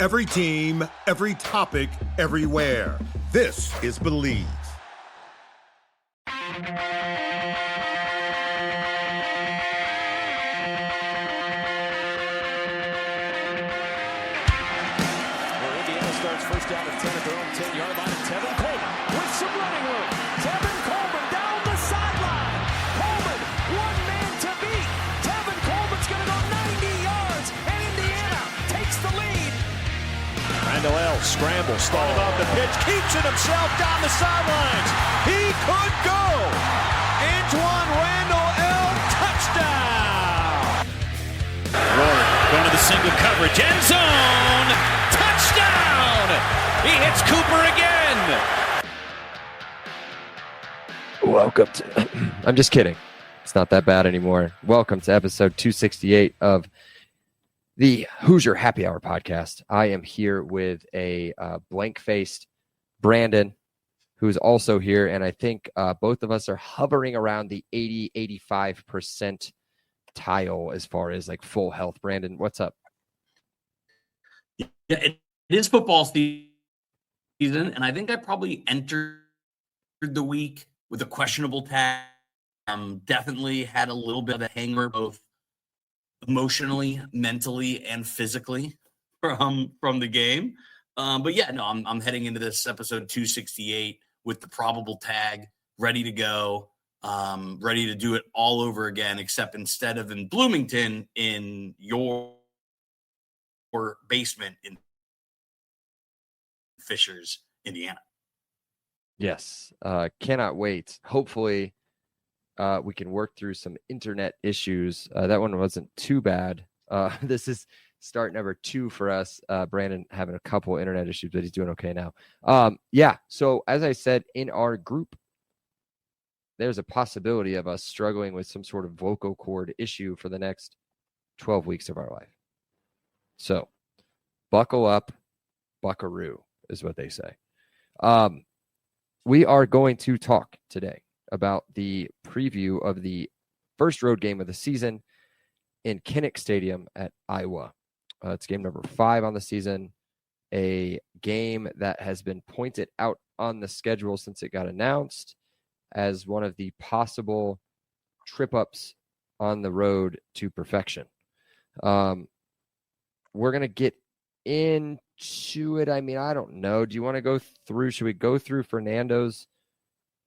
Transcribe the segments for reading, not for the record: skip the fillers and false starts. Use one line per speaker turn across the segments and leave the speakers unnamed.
Every team, every topic, everywhere. This is Believe.
First down at 10 at their own 10-yard line. Tevin Coleman with some running room. Tevin Coleman down the sideline. Coleman, one man to beat. Tevin Coleman's going to go 90 yards, and Indiana takes the lead. Randall L. scrambles, started off the pitch, keeps it himself down the sidelines. He could go. Antoine Randall L. touchdown. Rory going to the single coverage, end zone. Touchdown! He hits Cooper again.
Welcome to... I'm just kidding. It's not that bad anymore. Welcome to episode 268 of the Hoosier Happy Hour podcast. I am here with a blank-faced Brandon, who's also here, and I think both of us are hovering around the 80-85% tile as far as like full health. Brandon, what's up?
Yeah, it is football season, and I think I probably entered the week with a questionable tag. Definitely had a little bit of a hangover, both emotionally, mentally, and physically from the game. But yeah, no, I'm heading into this episode 268 with the probable tag, ready to go, ready to do it all over again, except instead of in Bloomington, in your basement in Fishers, Indiana.
Yes. Cannot wait. Hopefully we can work through some internet issues. That one wasn't too bad. This is start number 2 for us. Brandon having a couple internet issues, but he's doing okay now. Yeah. So as I said, in our group, there's a possibility of us struggling with some sort of vocal cord issue for the next 12 weeks of our life. So buckle up, buckaroo is what they say. We are going to talk today about the preview of the first road game of the season in Kinnick Stadium at Iowa. It's game number 5 on the season, a game that has been pointed out on the schedule since it got announced as one of the possible trip-ups on the road to perfection. We're going to get into it. I mean, I don't know. Do you want to go through? Should we go through Fernando's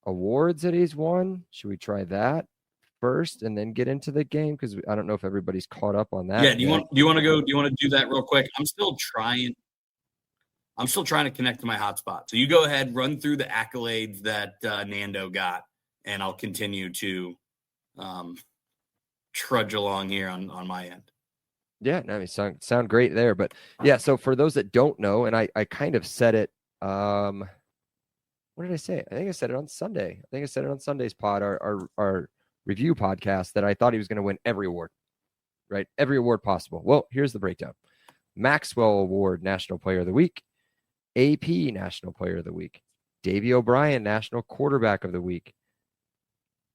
awards that he's won? Should we try that first and then get into the game? Because I don't know if everybody's caught up on that.
Yeah. Do you want to do that real quick? I'm still trying to connect to my hotspot. So you go ahead, run through the accolades that Nando got, and I'll continue to trudge along here on my end.
Yeah, no, I mean, sound great there. But yeah, so for those that don't know, and I kind of said it, what did I say? I think I said it on Sunday. I think I said it on Sunday's pod, our review podcast, that I thought he was going to win every award, right? Every award possible. Well, here's the breakdown. Maxwell Award, National Player of the Week. AP, National Player of the Week. Davey O'Brien, National Quarterback of the Week.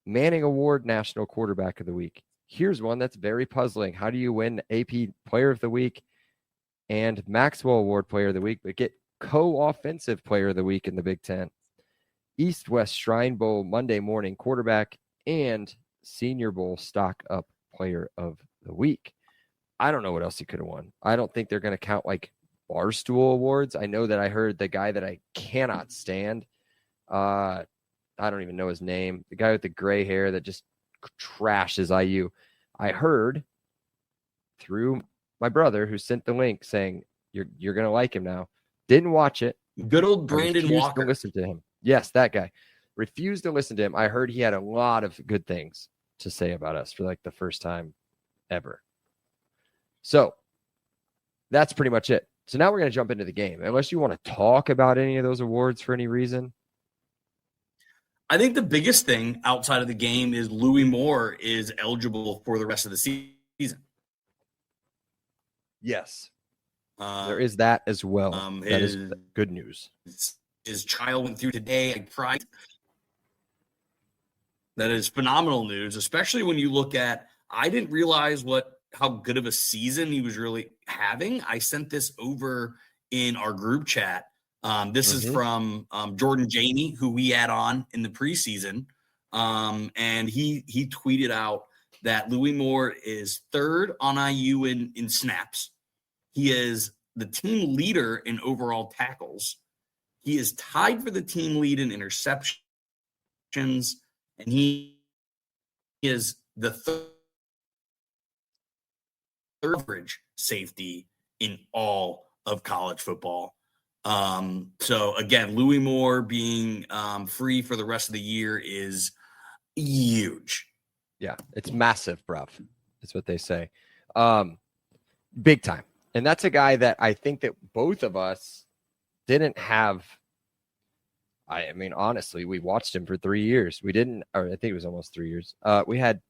Manning Award, National Quarterback of the Week. Here's one that's very puzzling. How do you win AP Player of the Week and Maxwell Award Player of the Week, but get co-offensive Player of the Week in the Big Ten? East-West Shrine Bowl Monday morning quarterback and Senior Bowl stock up Player of the Week. I don't know what else he could have won. I don't think they're going to count like Barstool Awards. I know that I heard the guy that I cannot stand. I don't even know his name. The guy with the gray hair that just trashes IU. I heard through my brother who sent the link saying you're gonna like him now. Didn't watch it.
Good old Brandon Walker.
To listen to him. Yes, that guy. Refused to listen to him. I heard he had a lot of good things to say about us for like the first time ever. So that's pretty much it. So now we're going to jump into the game. Unless you want to talk about any of those awards for any reason.
I think the biggest thing outside of the game is Louis Moore is eligible for the rest of the season.
Yes. There is that as well. That is good news.
His trial went through today. That is phenomenal news, especially when you look at, I didn't realize how good of a season he was really having. I sent this over in our group chat. This is
Mhm.
from Jordan Janey, who we had on in the preseason. And he tweeted out that Louis Moore is third on IU in snaps. He is the team leader in overall tackles. He is tied for the team lead in interceptions, and he is the third average safety in all of college football. So again, Louis Moore being free for the rest of the year is huge.
Yeah, it's massive, bruv. That's what they say. Big time. And that's a guy that I think that both of us didn't have. I mean, honestly, we watched him for 3 years. We didn't, or I think it was almost 3 years. We had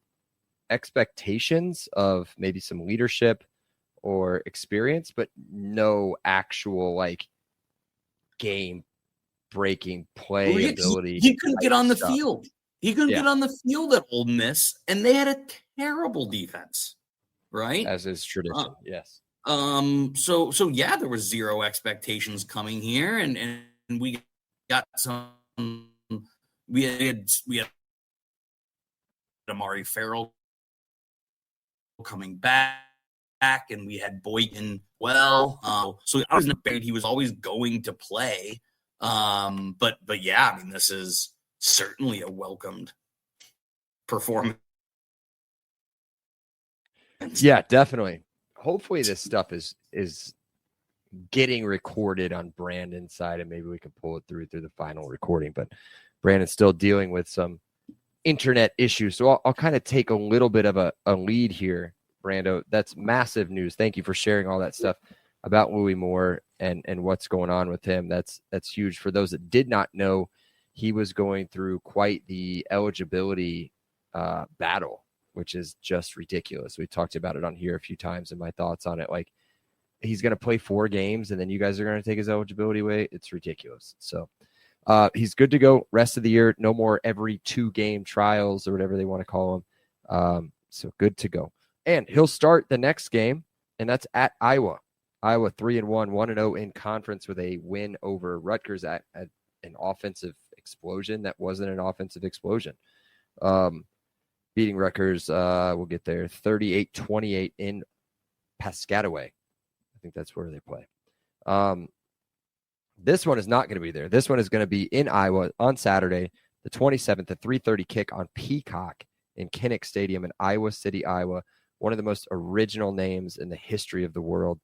expectations of maybe some leadership or experience, but no actual like game breaking play ability.
He couldn't get on the
stuff.
field. He couldn't
Yeah.
get on the field at Ole Miss, and they had a terrible defense, right?
As is tradition. Yes.
So yeah, there was zero expectations coming here, and we got some. We had Amari Farrell coming back, and we had Boykin. Well, so I was afraid he was always going to play. But yeah, I mean, this is certainly a welcomed performance.
Yeah, definitely. Hopefully this stuff is getting recorded on Brandon's side, and maybe we can pull it through the final recording. But Brandon's still dealing with some internet issues, so I'll kind of take a little bit of a lead here, Brando. That's massive news. Thank you for sharing all that stuff about Louis Moore and what's going on with him. That's huge. For those that did not know, he was going through quite the eligibility battle, which is just ridiculous. We talked about it on here a few times and my thoughts on it. Like, he's going to play 4 games and then you guys are going to take his eligibility away. It's ridiculous. So he's good to go rest of the year. No more every 2 game trials or whatever they want to call them. So good to go. And he'll start the next game, and that's at Iowa. Iowa 3-1, 1-0 in conference with a win over Rutgers at an offensive explosion that wasn't an offensive explosion. Beating Rutgers, we'll get there, 38-28 in Piscataway. I think that's where they play. This one is not going to be there. This one is going to be in Iowa on Saturday, the 27th, at 3:30 kick on Peacock in Kinnick Stadium in Iowa City, Iowa. One of the most original names in the history of the world.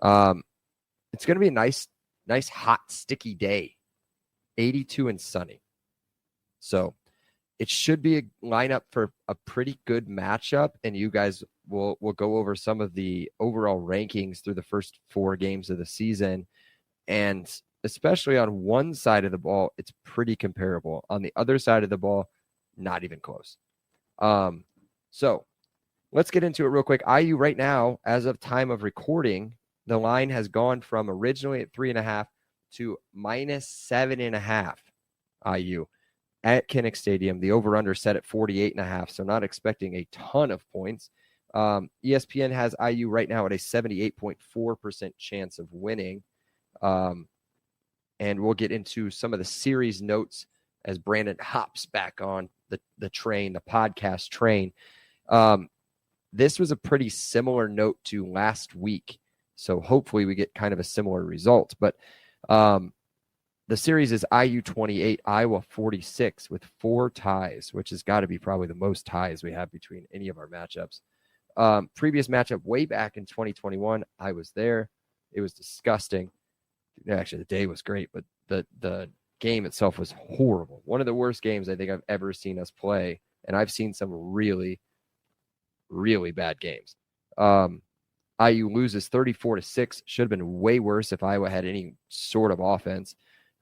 It's going to be a nice, hot, sticky day, 82 and sunny. So it should be a lineup for a pretty good matchup, and you guys will go over some of the overall rankings through the first 4 games of the season. And especially on one side of the ball, it's pretty comparable. On the other side of the ball, not even close. So let's get into it real quick. IU right now, as of time of recording, the line has gone from originally at 3.5 to -7.5 IU at Kinnick Stadium. The over-under set at 48.5, so not expecting a ton of points. ESPN has IU right now at a 78.4% chance of winning. And we'll get into some of the series notes as Brandon hops back on the train, the podcast train. This was a pretty similar note to last week, so hopefully we get kind of a similar result. But the series is IU 28, Iowa 46 with 4 ties, which has got to be probably the most ties we have between any of our matchups. Previous matchup way back in 2021, I was there. It was disgusting. Actually, the day was great, but the game itself was horrible. One of the worst games I think I've ever seen us play, and I've seen some really, really bad games. IU loses 34-6. Should have been way worse if Iowa had any sort of offense.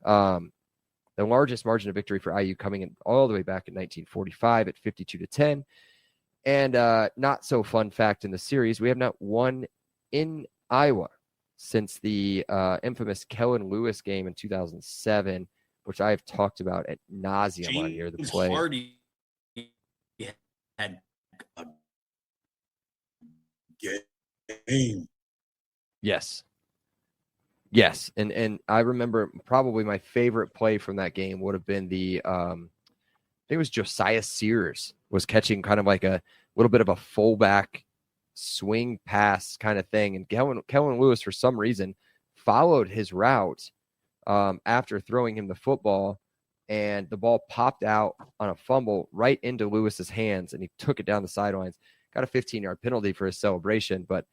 The largest margin of victory for IU coming in all the way back in 1945 at 52-10. And not so fun fact in the series, we have not won in Iowa since the infamous Kellen Lewis game in 2007, which I've talked about at nauseum on here. The play.
Hardy had a game.
Yes. Yes, and I remember probably my favorite play from that game would have been I think it was Josiah Sears was catching kind of like a little bit of a fullback swing pass kind of thing, and Kellen Lewis for some reason followed his route after throwing him the football, and the ball popped out on a fumble right into Lewis's hands, and he took it down the sidelines. Got a 15-yard penalty for his celebration, but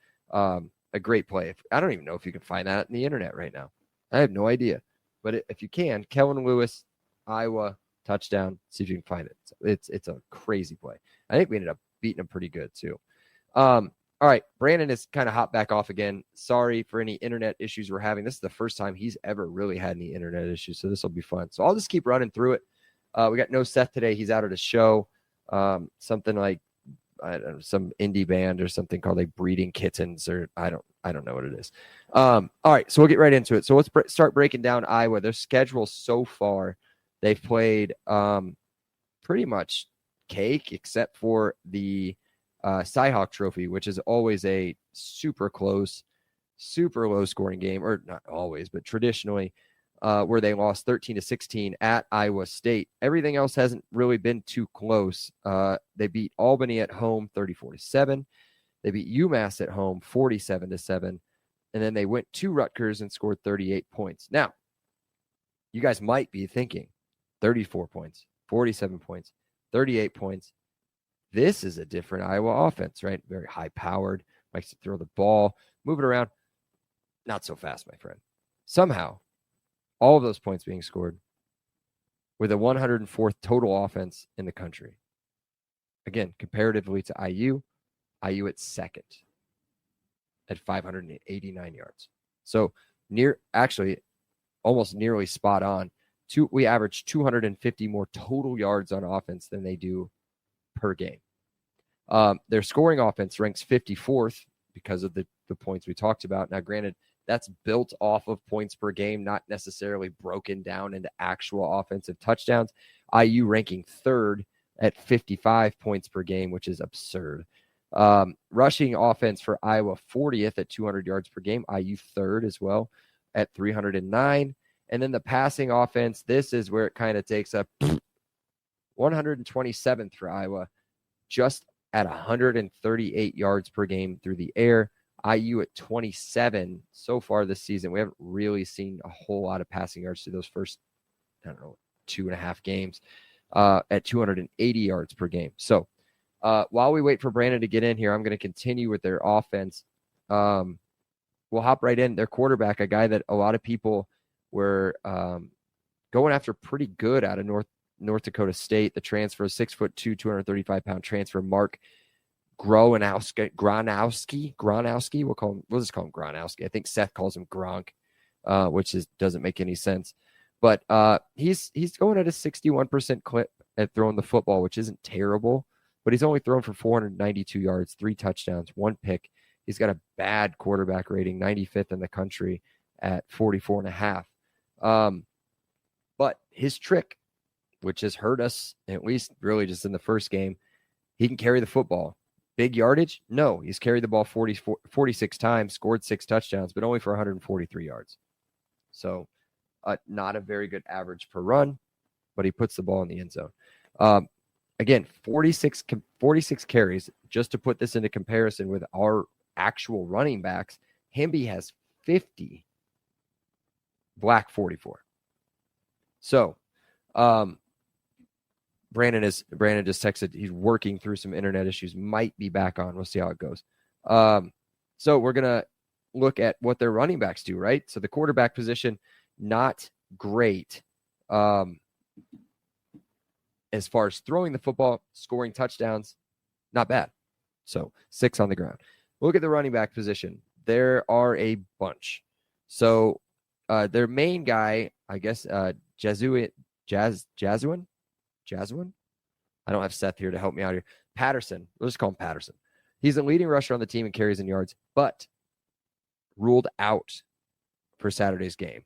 a great play. I don't even know if you can find that on the internet right now. I have no idea. But if you can, Kellen Lewis, Iowa, touchdown, see if you can find it. It's a crazy play. I think we ended up beating him pretty good too. All right, Brandon is kind of hot back off again. Sorry for any internet issues we're having. This is the first time he's ever really had any internet issues, so this will be fun. So I'll just keep running through it. We got no Seth today. He's out at a show, something like I don't know, some indie band or something called like Breeding Kittens, or I don't know what it is. All right, so we'll get right into it. So let's start breaking down Iowa. Their schedule so far, they've played pretty much cake except for the Cyhawk Trophy, which is always a super close, super low scoring game, or not always, but traditionally, where they lost 13-16 at Iowa State. Everything else hasn't really been too close. They beat Albany at home 34-7. They beat UMass at home 47-7. And then they went to Rutgers and scored 38 points. Now, you guys might be thinking 34 points, 47 points, 38 points. This is a different Iowa offense, right? Very high powered, likes to throw the ball, move it around. Not so fast, my friend. Somehow, all of those points being scored with a 104th total offense in the country. Again, comparatively to IU at second at 589 yards. So almost nearly spot on. We average 250 more total yards on offense than they do per game. Their scoring offense ranks 54th because of the points we talked about. Now, granted, that's built off of points per game, not necessarily broken down into actual offensive touchdowns. IU ranking third at 55 points per game, which is absurd. Rushing offense for Iowa 40th at 200 yards per game. IU third as well at 309. And then the passing offense, this is where it kind of takes up 127th for Iowa, just at 138 yards per game through the air. IU at 27 so far this season. We haven't really seen a whole lot of passing yards through those first, 2.5 games at 280 yards per game. So while we wait for Brandon to get in here, I'm going to continue with their offense. We'll hop right in. Their quarterback, a guy that a lot of people were going after pretty good out of North Dakota State. The transfer, 6'2", 235-pound transfer, Mark Gronowski. We'll just call him Gronowski. I think Seth calls him Gronk, which doesn't make any sense. But he's going at a 61% clip at throwing the football, which isn't terrible. But he's only thrown for 492 yards, 3 touchdowns, 1 pick. He's got a bad quarterback rating, 95th in the country at 44.5. But his trick, which has hurt us, at least really just in the first game, he can carry the football. Big yardage? No. He's carried the ball 46 times, scored 6 touchdowns, but only for 143 yards. So not a very good average per run, but he puts the ball in the end zone. Again, 46 carries. Just to put this into comparison with our actual running backs, Hemby has 50, Black 44. So Brandon just texted he's working through some internet issues, might be back on. We'll see how it goes. So we're going to look at what their running backs do, right? So the quarterback position, not great. As far as throwing the football, scoring touchdowns, not bad. So 6 on the ground. Look at the running back position. There are a bunch. So their main guy, I guess, Jazuin. I don't have Seth here to help me out here. Patterson. We'll just call him Patterson. He's the leading rusher on the team in carries and yards, but ruled out for Saturday's game.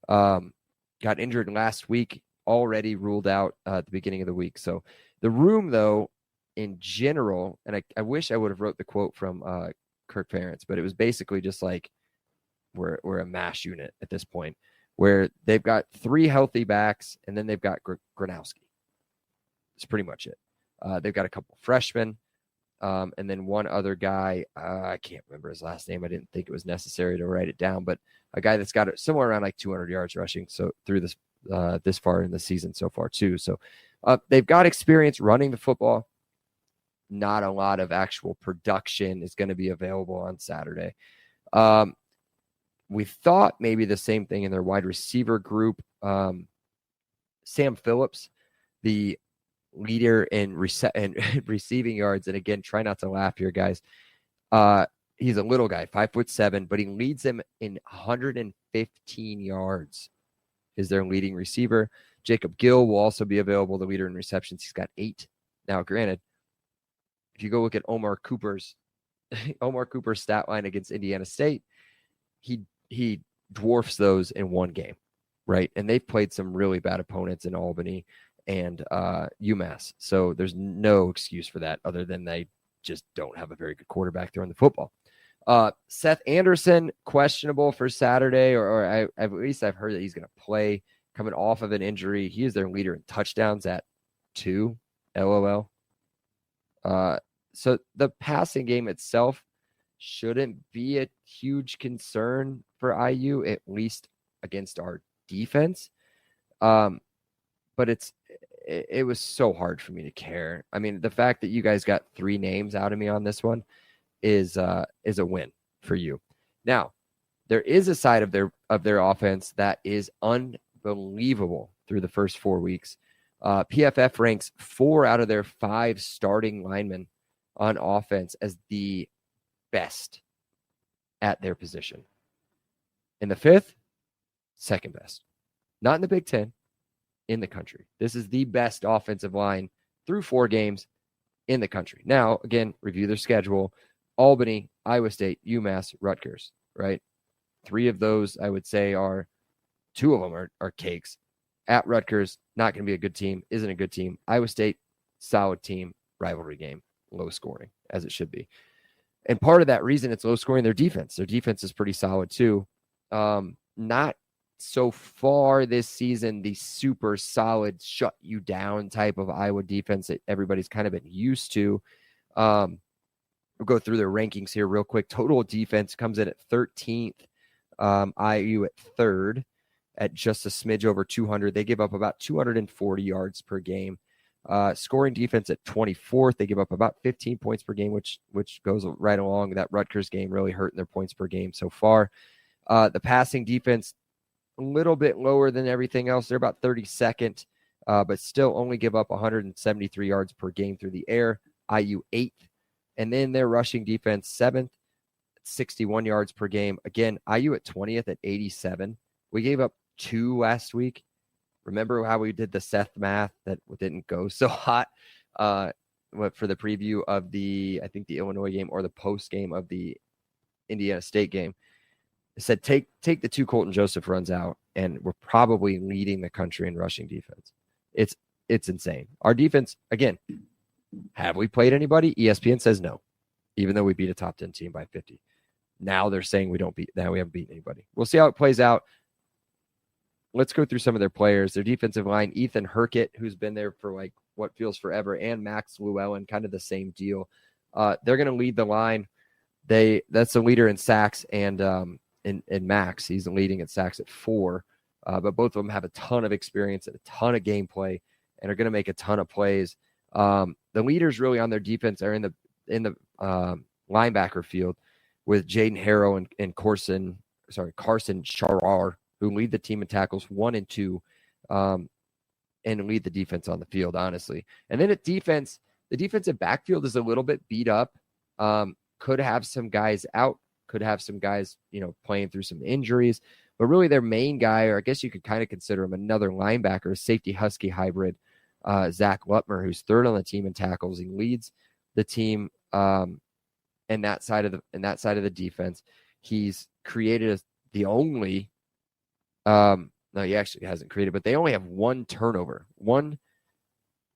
Got injured last week, already ruled out at the beginning of the week. So the room, though, in general, and I wish I would have wrote the quote from Kirk Ferentz, but it was basically just like we're a mash unit at this point, where they've got 3 healthy backs, and then they've got Gronowski. That's pretty much it. They've got a couple freshmen, and then one other guy. I can't remember his last name. I didn't think it was necessary to write it down, but a guy that's got it somewhere around like 200 yards rushing. So through this far in the season so far too. So they've got experience running the football. Not a lot of actual production is going to be available on Saturday. We thought maybe the same thing in their wide receiver group. Sam Phillips, the leader in receiving yards. And again, try not to laugh here, guys. He's a little guy, 5'7", but he leads them in 115 yards. Is their leading receiver. Jacob Gill will also be available, the leader in receptions. He's got 8. Now, granted, if you go look at Omar Cooper's stat line against Indiana State, he dwarfs those in one game, right? And they've played some really bad opponents in Albany and UMass. So there's no excuse for that other than they just don't have a very good quarterback throwing the football. Seth Anderson, questionable for Saturday, or at least I've heard that he's going to play coming off of an injury. He is their leader in touchdowns at 2, LOL. So the passing game itself shouldn't be a huge concern for IU, at least against our defense. But it was so hard for me to care. I mean, the fact that you guys got 3 names out of me on this one is a win for you. Now, there is a side of their offense that is unbelievable through the first 4 weeks. PFF ranks 4 out of their 5 starting linemen on offense as the best at their position. In the 5th, second best. Not in the Big Ten, in the country. This is the best offensive line through 4 games in the country. Now, again, review their schedule. Albany, Iowa State, UMass, Rutgers, right? 3 of those, I would say, 2 of them are cakes. At Rutgers, not going to be a good team, isn't a good team. Iowa State, solid team, rivalry game, low scoring, as it should be. And part of that reason it's low scoring, their defense. Their defense is pretty solid too. Not so far this season, the super solid shut you down type of Iowa defense that everybody's kind of been used to. We'll go through their rankings here real quick. Total defense comes in at 13th. IU at 3rd at just a smidge over 200. They give up about 240 yards per game. Scoring defense at 24th. They give up about 15 points per game, which goes right along. That Rutgers game really hurting their points per game so far. The passing defense, a little bit lower than everything else. They're about 32nd, but still only give up 173 yards per game through the air. IU 8th. And then their rushing defense 7th, 61 yards per game. Again, IU at 20th at 87. We gave up 2 last week. Remember how we did the Seth math that didn't go so hot for the preview of the Illinois game or the post game of the Indiana State game? It said take the 2 Colton Joseph runs out, and we're probably leading the country in rushing defense. It's insane. Our defense, again, have we played anybody? ESPN says no, even though we beat a top 10 team by 50. Now they're saying we haven't beaten anybody. We'll see how it plays out. Let's go through some of their players. Their defensive line, Ethan Herkett, who's been there for like what feels forever, and Max Llewellyn, kind of the same deal. They're going to lead the line. That's the leader in sacks, and Max, he's leading in sacks at 4. But both of them have a ton of experience and a ton of gameplay, and are going to make a ton of plays. The leaders really on their defense are in the linebacker field with Jaden Harrow and Carson Charar, who lead the team in tackles 1 and 2, and lead the defense on the field, honestly. And then at defense, the defensive backfield is a little bit beat up. Could have some guys out, could have some guys, playing through some injuries. But really their main guy, or I guess you could kind of consider him another linebacker, safety Husky hybrid, Zach Lutmer, who's 3rd on the team in tackles. He leads the team in that side of the defense. He's created the only no, he actually hasn't created, but they only have 1 turnover. 1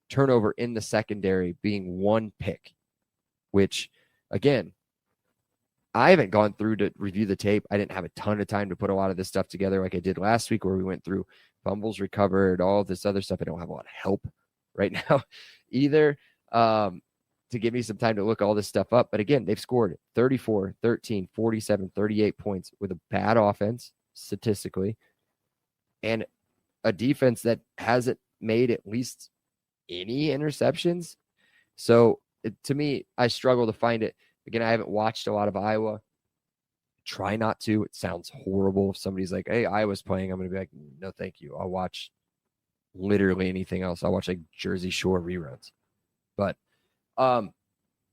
turnover in the secondary, being 1 pick, which again, I haven't gone through to review the tape. I didn't have a ton of time to put a lot of this stuff together like I did last week, where we went through fumbles recovered, all of this other stuff. I don't have a lot of help right now either, to give me some time to look all this stuff up. But again, they've scored 34, 13, 47, 38 points with a bad offense statistically, and a defense that hasn't made at least any interceptions. So to me, I struggle to find it. Again, I haven't watched a lot of Iowa. Try not to. It sounds horrible. If somebody's like, hey, Iowa's playing, I'm going to be like, no, thank you. I'll watch literally anything else. I'll watch like Jersey Shore reruns. But I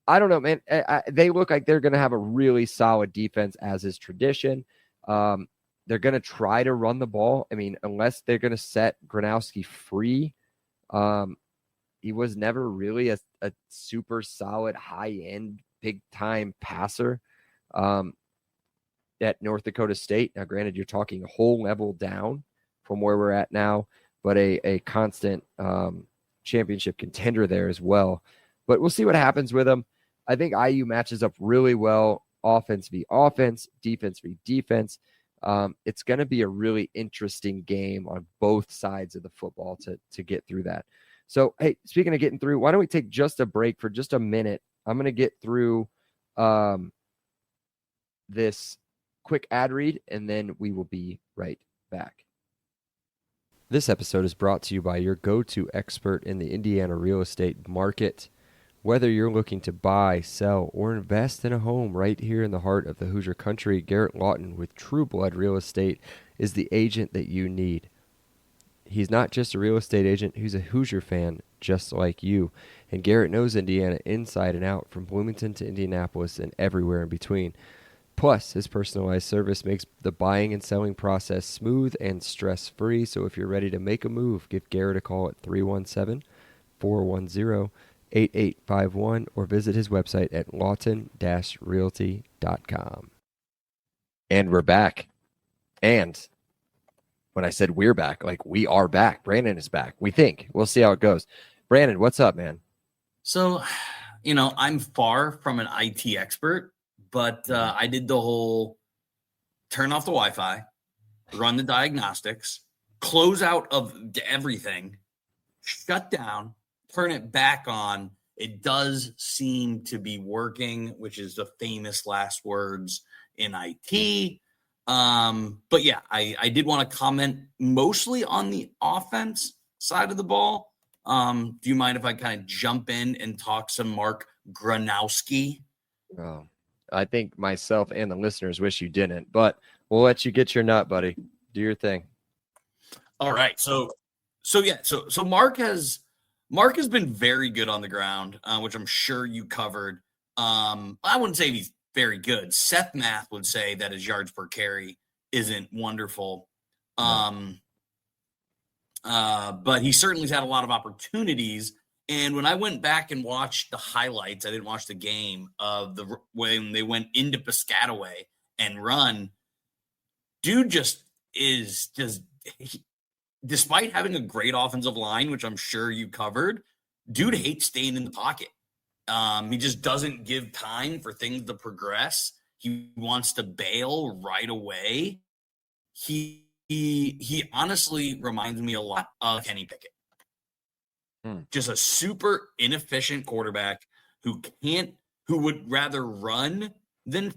don't know, man. They look like they're going to have a really solid defense, as is tradition. They're going to try to run the ball. I mean, unless they're going to set Gronowski free. He was never really a super solid, high-end, big-time passer at North Dakota State. Now, granted, you're talking a whole level down from where we're at now, but a constant championship contender there as well. But we'll see what happens with them. I think IU matches up really well, offense v. offense, defense v. defense. It's going to be a really interesting game on both sides of the football to get through that. So, hey, speaking of getting through, why don't we take just a break for just a minute? I'm going to get through this quick ad read, and then we will be right back. This episode is brought to you by your go-to expert in the Indiana real estate market. Whether you're looking to buy, sell, or invest in a home right here in the heart of the Hoosier country, Garrett Lawton with True Blood Real Estate is the agent that you need. He's not just a real estate agent, he's a Hoosier fan just like you. And Garrett knows Indiana inside and out, from Bloomington to Indianapolis and everywhere in between. Plus, his personalized service makes the buying and selling process smooth and stress-free. So if you're ready to make a move, give Garrett a call at 317-410-8851 or visit his website at lawton-realty.com. And we're back. And when I said we're back, like, we are back. Brandon is back. We think. We'll see how it goes. Brandon, what's up, man?
So, I'm far from an IT expert, but I did the whole turn off the Wi-Fi, run the diagnostics, close out of everything, shut down, turn it back on. It does seem to be working, which is the famous last words in IT. But yeah, I did want to comment mostly on the offense side of the ball. Do you mind if I kind of jump in and talk some Mark Gronowski?
Oh, I think myself and the listeners wish you didn't, but we'll let you get your nut, buddy. Do your thing.
All right. So Mark has been very good on the ground, which I'm sure you covered. I wouldn't say he's very good. Seth Math would say that his yards per carry isn't wonderful. But he certainly has had a lot of opportunities. And when I went back and watched the highlights, I didn't watch the game of when they went into Piscataway and run. Dude despite having a great offensive line, which I'm sure you covered, dude hates staying in the pocket. He just doesn't give time for things to progress. He wants to bail right away. He honestly reminds me a lot of Kenny Pickett. Just a super inefficient quarterback who would rather run than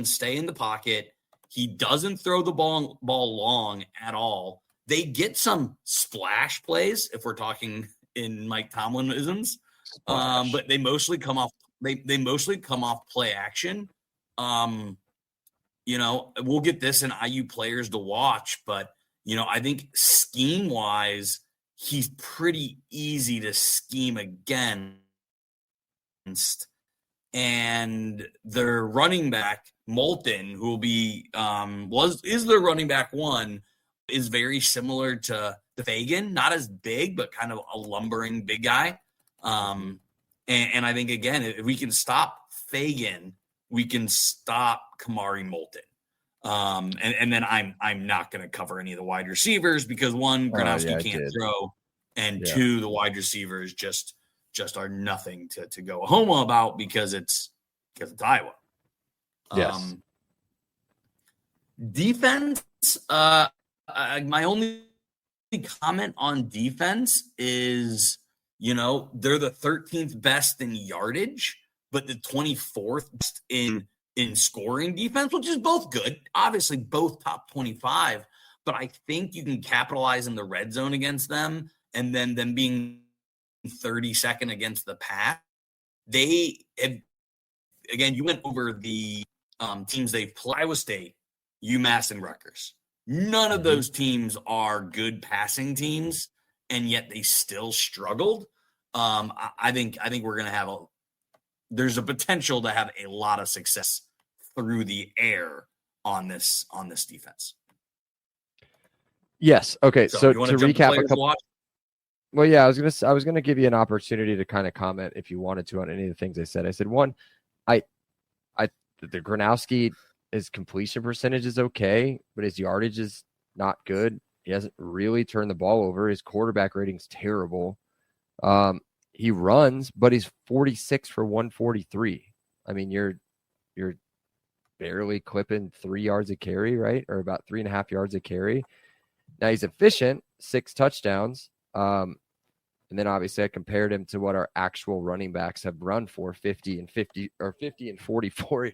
stay in the pocket. He doesn't throw the ball long at all. They get some splash plays, if we're talking in Mike Tomlinisms, but they mostly come off. They mostly come off play action. We'll get this in IU players to watch, but I think scheme wise, he's pretty easy to scheme against. And their running back Moulton, who will be is their running back one, is very similar to Fagan, not as big, but kind of a lumbering big guy. And I think, again, if we can stop Fagan, we can stop Kamari Moulton. And then I'm not going to cover any of the wide receivers because one, Gronowski can't throw, and two, the wide receivers just are nothing to go home about because it's Iowa.
Yes.
Defense, my only comment on defense is, they're the 13th best in yardage, but the 24th best in scoring defense, which is both good. Obviously, both top 25, but I think you can capitalize in the red zone against them, and then them being 32nd against the pass. They have, again, you went over the teams they've played: Iowa State, UMass, and Rutgers. None of those teams are good passing teams, and yet they still struggled. I think we're going to have there's a potential to have a lot of success through the air on this defense.
Yes. Okay. So to recap a couple. Well, yeah, I was gonna give you an opportunity to kind of comment if you wanted to on any of the things I said. I said one, the Gronowski, his completion percentage is okay, but his yardage is not good. He hasn't really turned the ball over. His quarterback rating's terrible. He runs, but he's 46 for 143. I mean, you're barely clipping 3 yards a carry, right? Or about 3.5 yards a carry. Now he's efficient, 6 touchdowns. And then obviously I compared him to what our actual running backs have run for, 50 and 44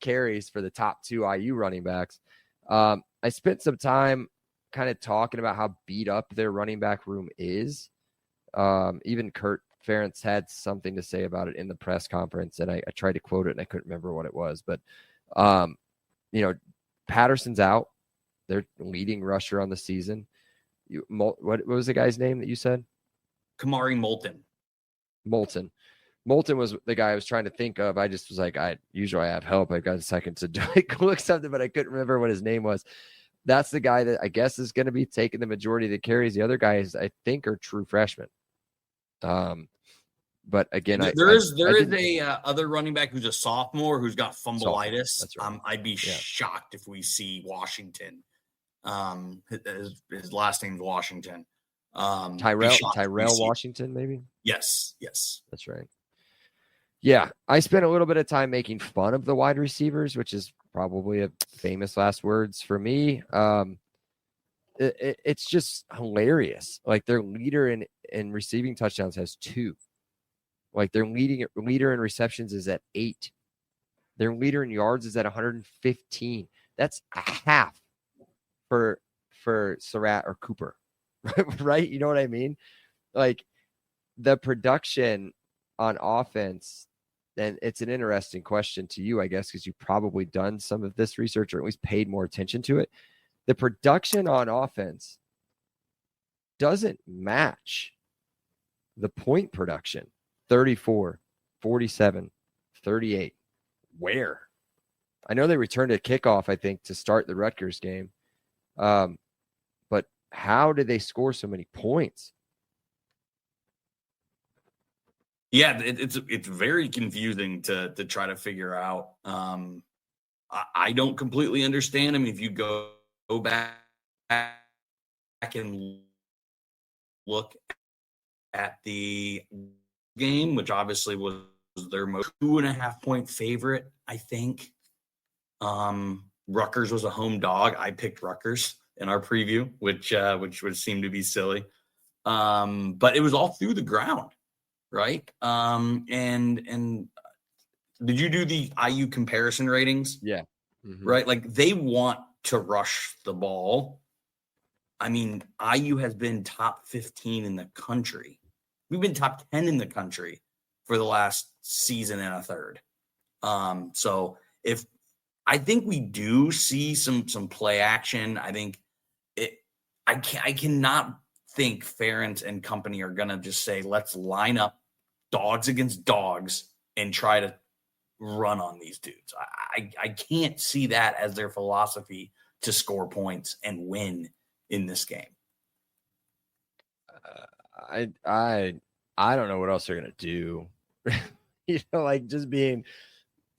carries for the top 2 IU running backs. I spent some time kind of talking about how beat up their running back room is. Even Kurt Ferentz had something to say about it in the press conference, and I tried to quote it and I couldn't remember what it was. But, Patterson's out. Their leading rusher on the season. What was the guy's name that you said?
Kamari Moulton.
Moulton was the guy I was trying to think of. I just was like, I have help. I got a second to look something, but I couldn't remember what his name was. That's the guy that I guess is going to be taking the majority of the carries. The other guys, I think, are true freshmen. But again,
there is a other running back who's a sophomore who's got fumbleitis.
That's right.
I'd be shocked if we see Washington. His last name's Washington.
Tyrell Washington, maybe.
Yes,
that's right. Yeah, I spent a little bit of time making fun of the wide receivers, which is probably a famous last words for me. It's just hilarious. Like their leader in receiving touchdowns has 2. Like their leader in receptions is at 8. Their leader in yards is at 115. That's a half for Surratt or Cooper, right? You know what I mean? Like the production on offense, and it's an interesting question to you, I guess, because you've probably done some of this research or at least paid more attention to it. The production on offense doesn't match the point production. 34, 47, 38. Where? I know they returned a kickoff, I think, to start the Rutgers game. But how did they score so many points?
Yeah, it's very confusing to try to figure out. I don't completely understand. I mean, if you go back and look at the game, which obviously was their most 2.5 point favorite, I think. Rutgers was a home dog. I picked Rutgers in our preview, which would seem to be silly. But it was all through the ground, right? And did you do the IU comparison ratings?
Yeah.
Right? Like they want to rush the ball. I mean, IU has been top 15 in the country. We've been top 10 in the country for the last season and a third. So if I think we do see some play action, I think I cannot think Ferentz and company are going to just say, let's line up dogs against dogs and try to run on these dudes. I can't see that as their philosophy to score points and win in this game.
I don't know what else they're gonna do. Like just being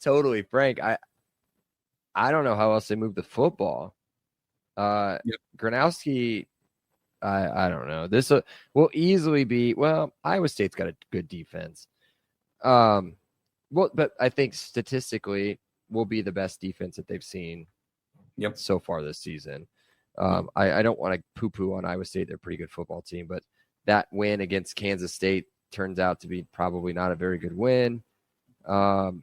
totally frank, I don't know how else they move the football. Gronowski, I don't know. This will easily be, Iowa State's got a good defense. But I think statistically, will be the best defense that they've seen
Yep.
so far this season. I don't want to poo-poo on Iowa State. They're a pretty good football team, but that win against Kansas State turns out to be probably not a very good win. Who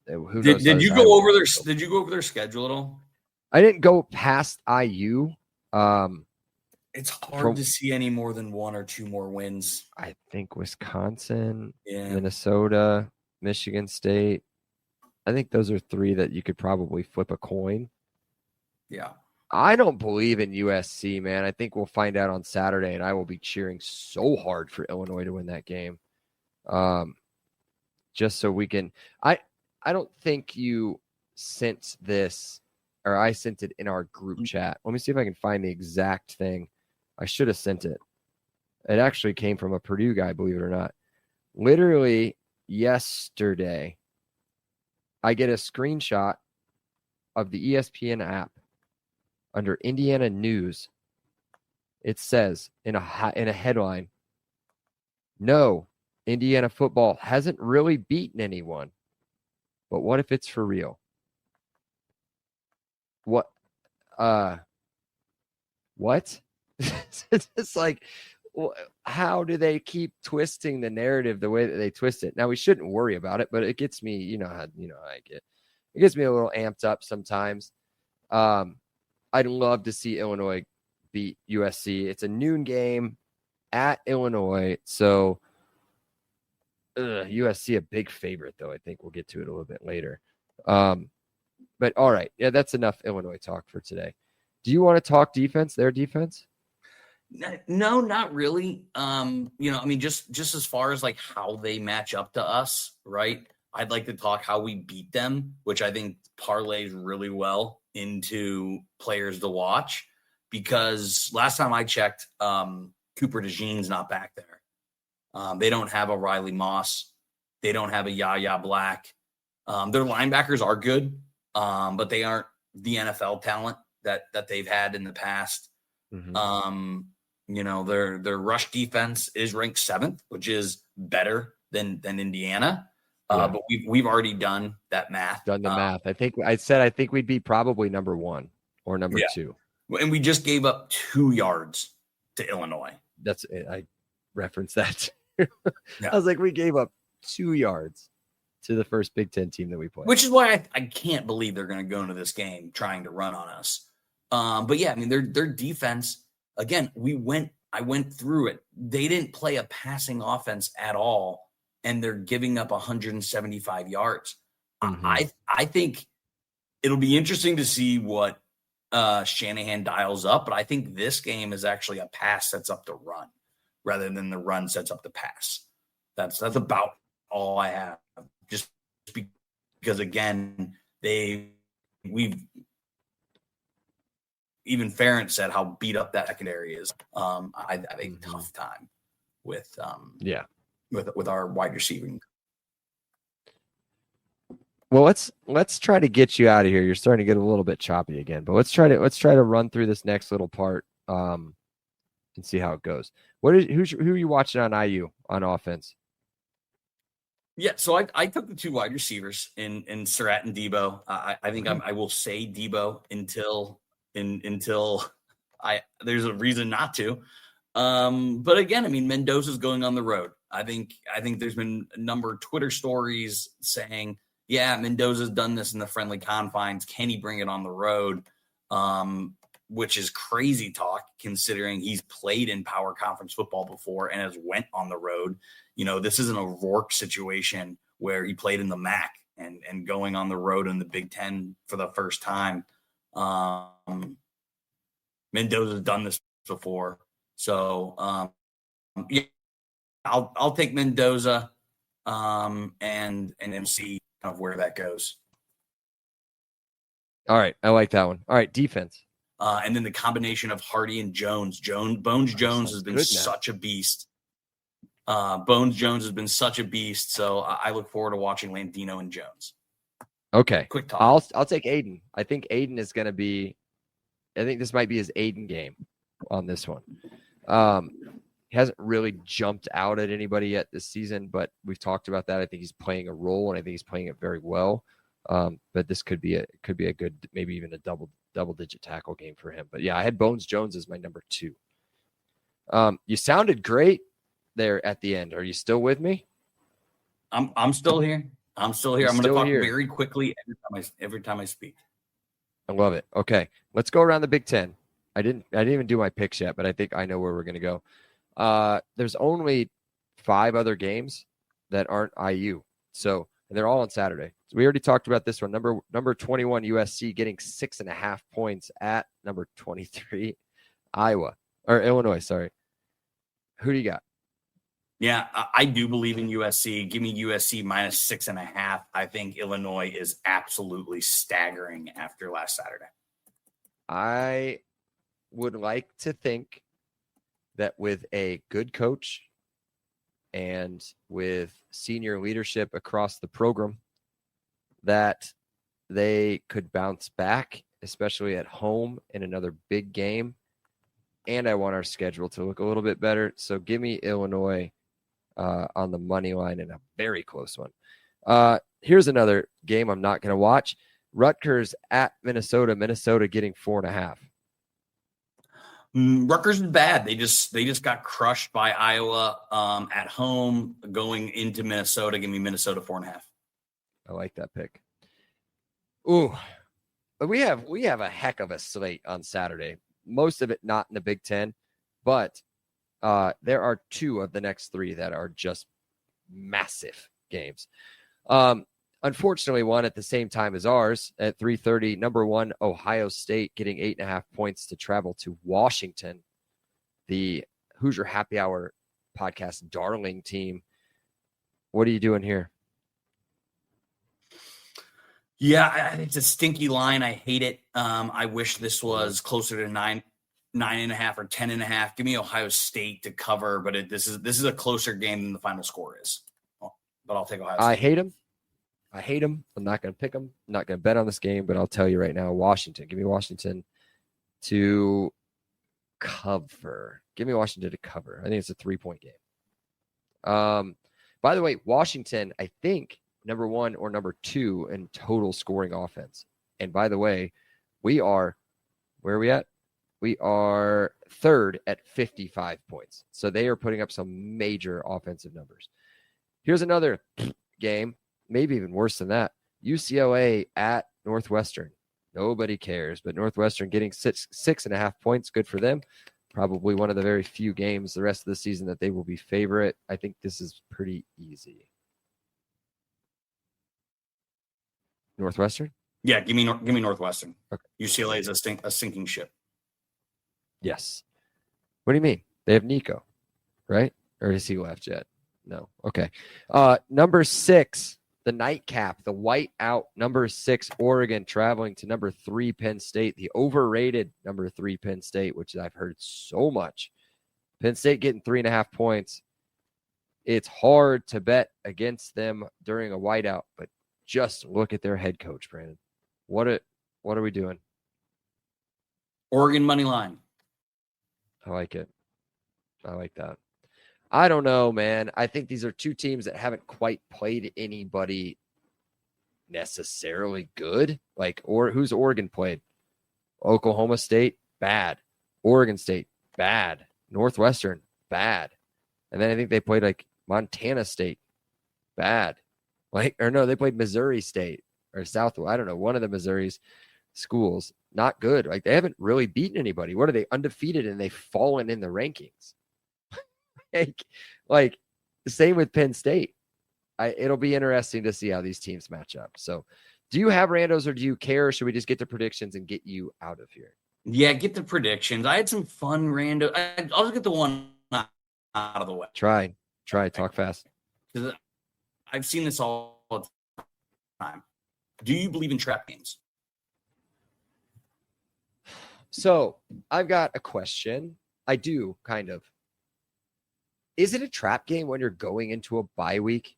knows
Did you go over their Did you go over their schedule at all?
I didn't go past IU.
It's hard to see any more than 1 or 2 more wins.
I think Wisconsin,
Yeah.
Minnesota, Michigan State. I think those are 3 that you could probably flip a coin.
Yeah.
I don't believe in USC, man. I think we'll find out on Saturday, and I will be cheering so hard for Illinois to win that game. Just so we can I don't think you sent this, or I sent it in our group chat. Let me see if I can find the exact thing. I should have sent it. It actually came from a Purdue guy, believe it or not. Literally yesterday, I get a screenshot of the ESPN app under Indiana news. It says in a headline, "No, Indiana football hasn't really beaten anyone. But what if it's for real?" What? What? It's like, how do they keep twisting the narrative the way that they twist it? Now, we shouldn't worry about it, but it gets me, you know how I get. It gets me a little amped up sometimes. I'd love to see Illinois beat USC. It's a noon game at Illinois, so USC a big favorite, though. I think we'll get to it a little bit later. But all right, yeah, that's enough Illinois talk for today. Do you want to talk defense? Their defense?
No, not really. I mean, just as far as like how they match up to us, right? I'd like to talk how we beat them, which I think parlays really well into players to watch, because last time I checked, Cooper DeJean's not back there. They don't have a Riley Moss. They don't have a Yaya Black. Their linebackers are good, but they aren't the NFL talent that they've had in the past. Mm-hmm. Their rush defense is ranked 7th, which is better than Indiana. Yeah. But we've already done that math.
Done the math. I think we'd be probably number 1 or number 2.
And we just gave up 2 yards to Illinois.
That's it. I referenced that. Yeah. I was like, we gave up 2 yards to the first Big Ten team that we played.
Which is why I can't believe they're going to go into this game trying to run on us. But yeah, I mean, their defense, again, I went through it. They didn't play a passing offense at all, and they're giving up 175 yards. Mm-hmm. I think it'll be interesting to see what Shanahan dials up, but I think this game is actually a pass sets up the run rather than the run sets up the pass. That's about all I have. Just because, again, we've even Ferentz said how beat up that secondary is. I have a tough time with our wide receiving.
Well, let's try to get you out of here. You're starting to get a little bit choppy again, but let's try to run through this next little part and see how it goes. Who are you watching on IU on offense?
Yeah, so I took the 2 wide receivers in Surratt and Debo. I think I will say Debo until there's a reason not to. But again, I mean, Mendoza's going on the road. I think there's been a number of Twitter stories saying, yeah, Mendoza's done this in the friendly confines. Can he bring it on the road? Which is crazy talk considering he's played in power conference football before and has went on the road. This isn't a Rourke situation where he played in the MAC and going on the road in the Big Ten for the first time. Mendoza's done this before. So, I'll take Mendoza and see kind of where that goes.
All right. I like that one. All right. Defense.
And then the combination of Hardy and Jones. Bones Jones has been such a beast. Bones Jones has been such a beast. So I look forward to watching Landino and Jones.
Okay.
Quick talk.
I'll take Aiden. I think Aiden is going to be. I think this might be his Aiden game on this one. He hasn't really jumped out at anybody yet this season, but we've talked about that. I think he's playing a role, and I think he's playing it very well. But this could be a good, maybe even a double digit tackle game for him. But yeah, I had Bones Jones as my number 2. You sounded great there at the end. Are you still with me?
I'm still here. I'm still here.
You're
I'm going to
still
talk
here.
very quickly every time I speak.
I love it. Okay, let's go around the Big Ten. I didn't even do my picks yet, but I think I know where we're going to go. There's only 5 other games that aren't IU, so and they're all on Saturday. So we already talked about this one. Number 21 USC getting 6.5 points at number 23 Illinois. Sorry, who do you got?
Yeah, I do believe in USC. Give me USC minus 6.5. I think Illinois is absolutely staggering after last Saturday.
I would like to think that with a good coach and with senior leadership across the program, that they could bounce back, especially at home in another big game. And I want our schedule to look a little bit better. So give me Illinois on the money line in a very close one. Here's another game I'm not going to watch. Rutgers at Minnesota. Minnesota getting 4.5.
Rutgers is bad. They just got crushed by Iowa at home going into Minnesota. Give me Minnesota 4.5.
I like that pick. Ooh, we have a heck of a slate on Saturday. Most of it not in the Big Ten, but there are 2 of the next 3 that are just massive games. Unfortunately, one at the same time as ours at 3:30. Number 1, Ohio State getting 8.5 points to travel to Washington. The Hoosier Happy Hour podcast darling team. What are you doing here?
Yeah, it's a stinky line. I hate it. I wish this was closer to 9.5 or 10.5. Give me Ohio State to cover, but this is a closer game than the final score is. But I'll take Ohio State.
I hate them. I'm not going to pick them. I'm not going to bet on this game, but I'll tell you right now, Washington. Give me Washington to cover. Give me Washington to cover. I think it's a 3-point game. By the way, Washington, I think, number 1 or number 2 in total scoring offense. And by the way, where are we at? We are 3rd at 55 points. So they are putting up some major offensive numbers. Here's another game, maybe even worse than that. UCLA at Northwestern. Nobody cares, but Northwestern getting 6.5 points. Good for them. Probably one of the very few games the rest of the season that they will be favorite. I think this is pretty easy. Northwestern?
Yeah, give me Northwestern.
Okay.
UCLA is a sinking ship.
Yes. What do you mean? They have Nico, right? Or is he left yet? No. Okay. Number 6, the nightcap, the white out. Number 6, Oregon traveling to number 3, Penn State, the overrated number 3, Penn State, which I've heard so much. Penn State getting 3.5 points. It's hard to bet against them during a whiteout, but just look at their head coach, Brandon. What are we doing?
Oregon money line.
I like it. I like that. I don't know, man. I think these are 2 teams that haven't quite played anybody necessarily good. Or who's Oregon played? Oklahoma State, bad. Oregon State, bad. Northwestern, bad. And then I think they played Montana State, bad. They played Missouri State or South. I don't know. One of the Missouri's schools, not good. They haven't really beaten anybody. What are they? Undefeated, and they've fallen in the rankings. The same with Penn State. It'll be interesting to see how these teams match up. So, do you have randos or do you care? Or should we just get the predictions and get you out of here?
Yeah, get the predictions. I had some fun rando. I'll just get the one out of the way.
Try. Talk fast.
Because I've seen this all the time. Do you believe in trap games?
So I've got a question. I do, kind of. Is it a trap game when you're going into a bye week?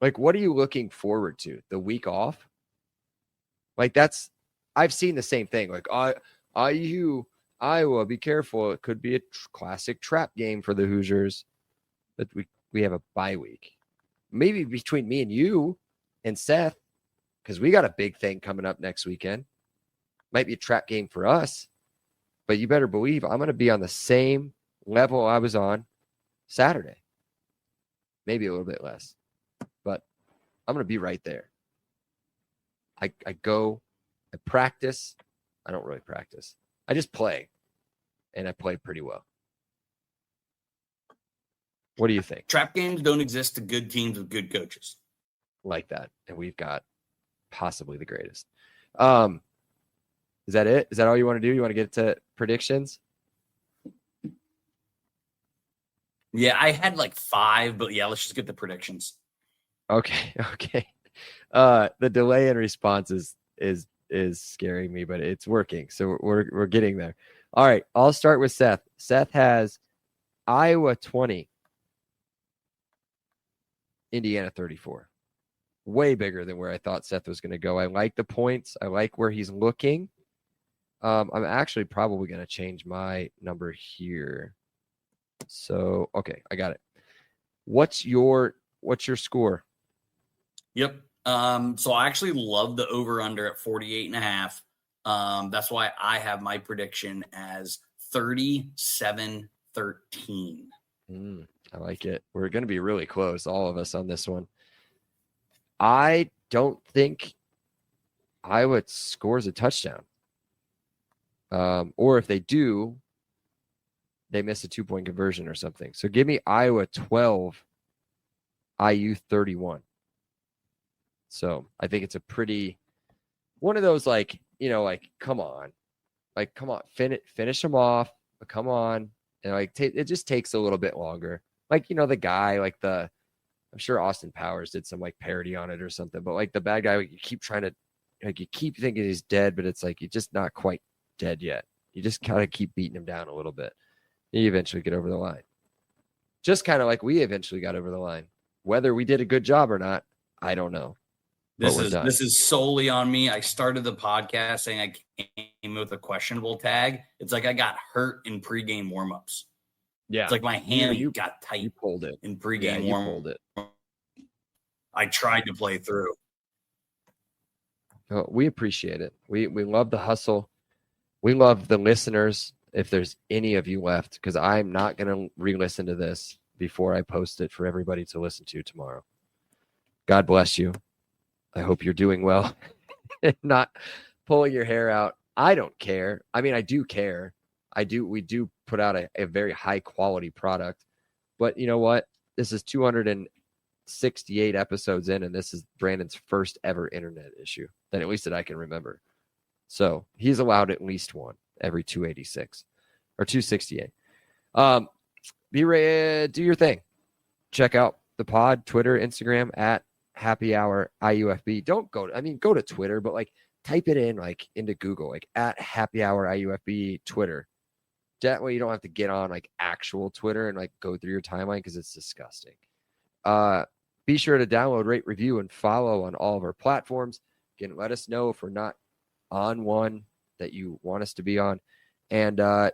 What are you looking forward to? The week off? I've seen the same thing. IU, Iowa, be careful. It could be a classic trap game for the Hoosiers. But we have a bye week. Maybe between me and you, And Seth, because we got a big thing coming up next weekend, might be a trap game for us, but you better believe I'm going to be on the same level I was on Saturday. Maybe a little bit less, but I'm going to be right there. I go, I practice. I don't really practice. I just play, and I play pretty well. What do you think?
Trap games don't exist to good teams with good coaches.
Like that, and we've got possibly the greatest. Is that it? Is that all you want to do? You want to get to predictions?
Yeah, I had like 5, but yeah, let's just get the predictions.
Okay. The delay in response is scaring me, but it's working. So we're getting there. All right, I'll start with Seth. Seth has Iowa 20, Indiana 34. Way bigger than where I thought Seth was going to go. I like the points. I like where he's looking. I'm actually probably going to change my number here. So, okay, I got it. What's your score?
Yep. So I actually love the over-under at 48.5. That's why I have my prediction as 37-13.
I like it. We're going to be really close, all of us, on this one. I don't think Iowa scores a touchdown. Or if they do, they miss a 2-point conversion or something. So give me Iowa 12, IU 31. So I think it's a pretty one of those, like, come on, finish them off. But come on, and it just takes a little bit longer. The guy, I'm sure Austin Powers did some parody on it or something. But the bad guy, you keep trying to, you keep thinking he's dead, but it's you're just not quite dead yet. You just kind of keep beating him down a little bit. You eventually get over the line. Just kind of like we eventually got over the line. Whether we did a good job or not, I don't know.
This is solely on me. I started the podcast saying I came with a questionable tag. It's like I got hurt in pregame warmups.
Yeah.
It's like my hand got tight.
You pulled it.
In pregame warm.
Pulled it.
I tried to play through.
Oh, we appreciate it. We love the hustle. We love the listeners, if there's any of you left, because I'm not going to re-listen to this before I post it for everybody to listen to tomorrow. God bless you. I hope you're doing well and not pulling your hair out. I don't care. I mean, I do care. We do put out a very high quality product, but you know what? This is 268 episodes in, and this is Brandon's first ever internet issue, at least that I can remember. So he's allowed at least one every 286 or 268. Be ready, do your thing. Check out the pod, Twitter, Instagram at Happy Hour IUFB. Don't go to Twitter, but type it in into Google, at Happy Hour IUFB Twitter. That way you don't have to get on actual Twitter and go through your timeline, because it's disgusting. Be sure to download, rate, review, and follow on all of our platforms. Again, let us know if we're not on one that you want us to be on. And I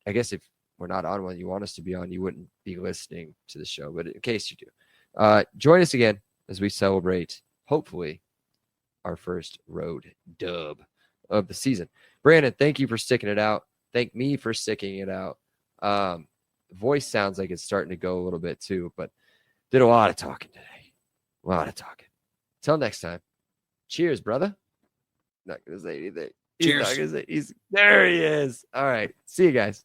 guess if we're not on one you want us to be on, you wouldn't be listening to the show. But in case you do, join us again as we celebrate, hopefully, our first road dub of the season. Brandon, thank you for sticking it out. Thank me for sticking it out. Voice sounds like it's starting to go a little bit too, but did a lot of talking today. A lot of talking. Till next time. Cheers, brother. Not going to say anything.
Cheers.
There he is. All right. See you guys.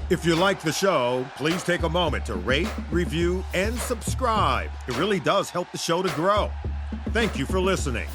If you like the show, please take a moment to rate, review, and subscribe. It really does help the show to grow. Thank you for listening.